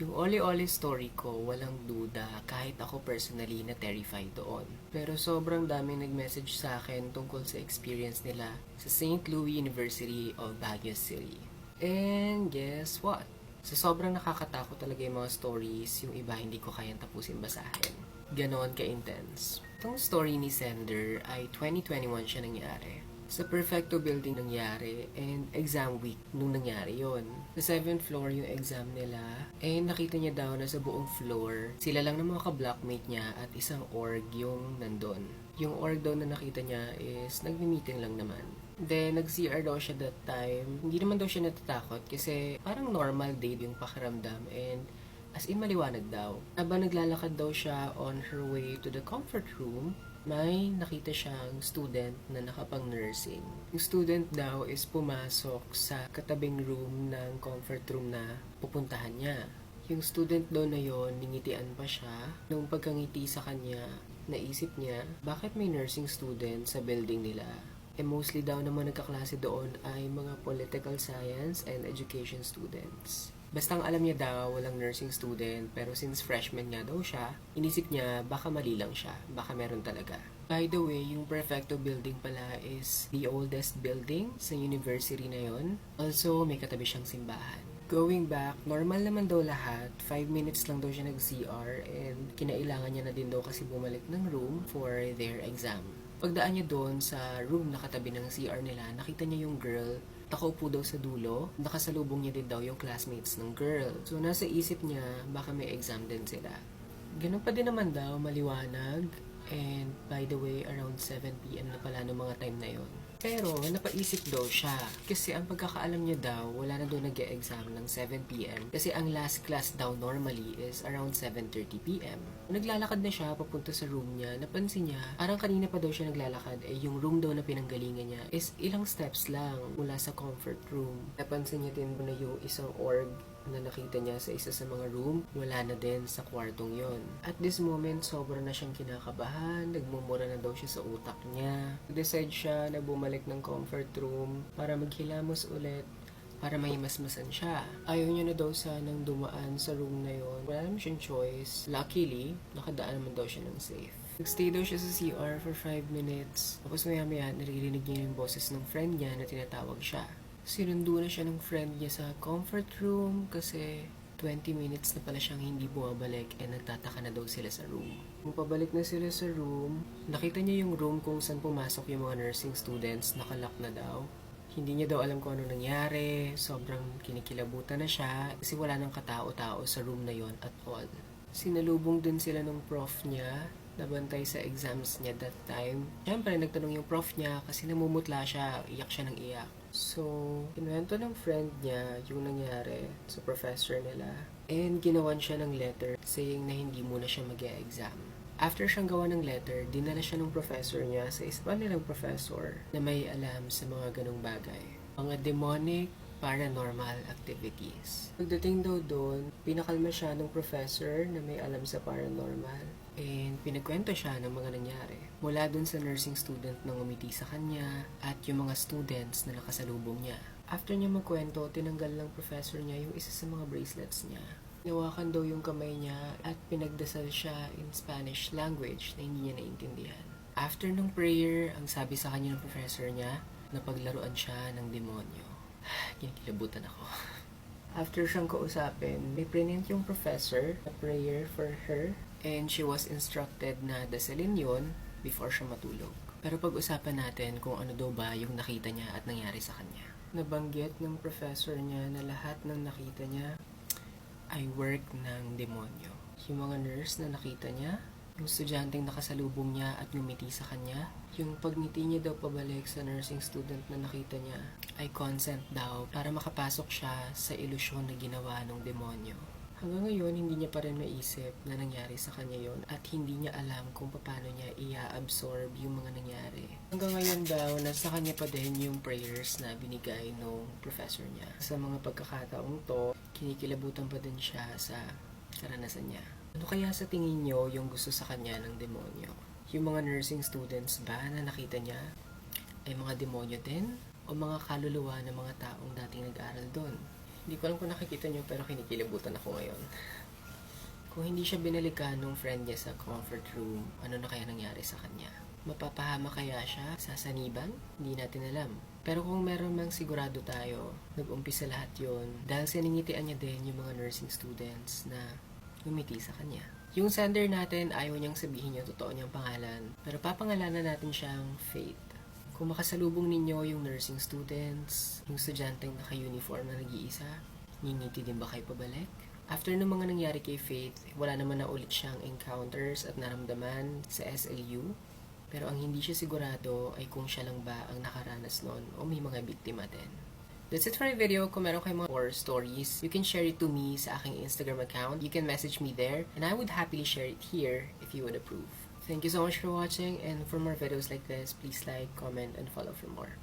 Yung Oli story ko, walang duda, kahit ako personally na terrified doon. Pero sobrang daming nag-message sa akin tungkol sa experience nila sa St. Louis University of Baguio City. And guess what? Sa sobrang nakakatakot talaga yung mga stories, yung iba hindi ko kayang tapusin basahin. Ganon ka-intense. Itong story ni Sender ay 2021 siya nangyari. Sa Perfecto Building nangyari and exam week nung nangyari yon. Sa 7th floor yung exam nila and nakita niya daw na sa buong floor sila lang ng mga ka-blockmate niya at isang org yung nandun. Yung org daw na nakita niya is nagmi-meeting lang naman. Then, nag-CR daw siya that time. Hindi naman daw siya natatakot kasi parang normal day yung pakiramdam and as in maliwanag daw. Habang naglalakad daw siya on her way to the comfort room, may nakita siyang student na nakapang-nursing. Yung student daw is pumasok sa katabing room ng comfort room na pupuntahan niya. Yung student daw na yon, ningitian pa siya. Nung pagkangiti sa kanya, naisip niya, bakit may nursing student sa building nila? Mostly daw naman nagkaklase doon ay mga political science and education students. Basta ang alam niya daw, walang nursing student, pero since freshman nga daw siya, inisip niya baka mali lang siya, baka meron talaga. By the way, yung Perfecto Building pala is the oldest building sa university na yon. Also, may katabi siyang simbahan. Going back, normal naman daw lahat. 5 minutes lang daw siya nag-CR and kinailangan niya na din daw kasi bumalik ng room for their exam. Pagdaan niya doon sa room na katabi ng CR nila, nakita niya yung girl nakaupo daw sa dulo, nakasalubong niya din daw yung classmates ng girl. So, nasa isip niya, baka may exam din sila. Ganun pa din naman daw, maliwanag. And, by the way, around 7 p.m. na pala ng mga time na yon. Pero, napaisip daw siya. Kasi ang pagkakaalam niya daw, wala na daw nag-e-exam ng 7 p.m. Kasi ang last class daw normally is around 7:30 p.m. Naglalakad na siya papunta sa room niya. Napansin niya, parang kanina pa daw siya naglalakad, yung room daw na pinanggalingan niya is ilang steps lang mula sa comfort room. Napansin niya din na yung isang org na nakita niya sa isa sa mga room, wala na din sa kwartong yon. At this moment, sobra na siyang kinakabahan, nagmumura na daw siya sa utak niya. Decide siya na bumalik ng comfort room para maghilamos ulit para mahimasmasan siya. Ayaw niya na daw sanang dumaan sa room na yon. Wala naman siyang choice. Luckily, nakadaan naman daw siya ng safe. Nagstay daw siya sa CR for 5 minutes. Tapos maya-maya, naririnig niya yung boses ng friend niya na tinatawag siya. Sinundo na siya ng friend niya sa comfort room kasi 20 minutes na pala siyang hindi bumabalik and nagtataka na daw sila sa room. Kung pabalik na sila sa room, nakita niya yung room kung saan pumasok yung mga nursing students, nakalock na daw. Hindi niya daw alam kung ano nangyari, sobrang kinikilabutan na siya kasi wala nang katao-tao sa room na yon at all. Sinalubong din sila ng prof niya, nabantay sa exams niya that time. Siyempre, nagtanong yung prof niya kasi namumutla siya, iyak siya ng iyak. So, kinuwento ng friend niya yung nangyari sa professor nila. And ginawan siya ng letter saying na hindi muna siya mag-e-exam. After siyang gawa ng letter, dinala siya ng professor niya sa isa pa nilang professor na may alam sa mga ganong bagay. Mga demonic, paranormal activities. Pagdating daw doon, pinakalma siya ng professor na may alam sa paranormal. And pinagkwento siya ng mga nangyari. Mula dun sa nursing student na ngumiti sa kanya at yung mga students na nakasalubong niya. After niya magkwento, tinanggal ng professor niya yung isa sa mga bracelets niya. Nawakan daw yung kamay niya at pinagdasal siya in Spanish language na hindi niya naintindihan. After ng prayer, ang sabi sa kanya ng professor niya, napaglaruan siya ng demonyo. Kinikilabutan ako. After siyang kausapin, may prinint yung professor na prayer for her and she was instructed na dasalin yon before siya matulog. Pero pag-usapan natin kung ano daw ba yung nakita niya at nangyari sa kanya. Nabanggit ng professor niya na lahat ng nakita niya ay work ng demonyo. Yung mga nurse na nakita niya, yung estudyanteng nakasalubong niya at ngumiti sa kanya, yung pagngiti niya daw pabalik sa nursing student na nakita niya ay consent daw para makapasok siya sa ilusyon na ginawa ng demonyo. Hanggang ngayon, hindi niya pa rin maisip na nangyari sa kanya yon at hindi niya alam kung paano niya i-absorb yung mga nangyari. Hanggang ngayon daw, nasa kanya pa din yung prayers na binigay ng professor niya. Sa mga pagkakataong to, kinikilabutan pa din siya sa karanasan niya. Ano kaya sa tingin niyo yung gusto sa kanya ng demonyo? Yung mga nursing students ba na nakita niya ay mga demonyo din? O mga kaluluwa ng mga taong dating nag-aral doon? Hindi ko alam kung nakikita niyo pero kinikilabutan ako ngayon. Kung hindi siya binalikan nung friend niya sa comfort room, ano na kaya nangyari sa kanya? Mapapahama kaya siya? Sasaniban? Hindi natin alam. Pero kung meron mang sigurado tayo, nag-umpisa lahat yon dahil siningitian niya din yung mga nursing students na umiti sa kanya. Yung sender natin, ayaw niyang sabihin yung totoo niyang pangalan, pero papangalanan natin siyang Faith. Kung makasalubong ninyo yung nursing students, yung estudyanteng naka-uniform na nag-iisa, ngingiti din ba kayo pabalik? After ng mga nangyari kay Faith, wala naman na ulit siyang encounters at naramdaman sa SLU. Pero ang hindi siya sigurado ay kung siya lang ba ang nakaranas nun o may mga biktima din. That's it for my video. Kung meron kayong mga horror stories, you can share it to me sa aking Instagram account. You can message me there and I would happily share it here if you would approve. Thank you so much for watching, and for more videos like this, please like, comment, and follow for more.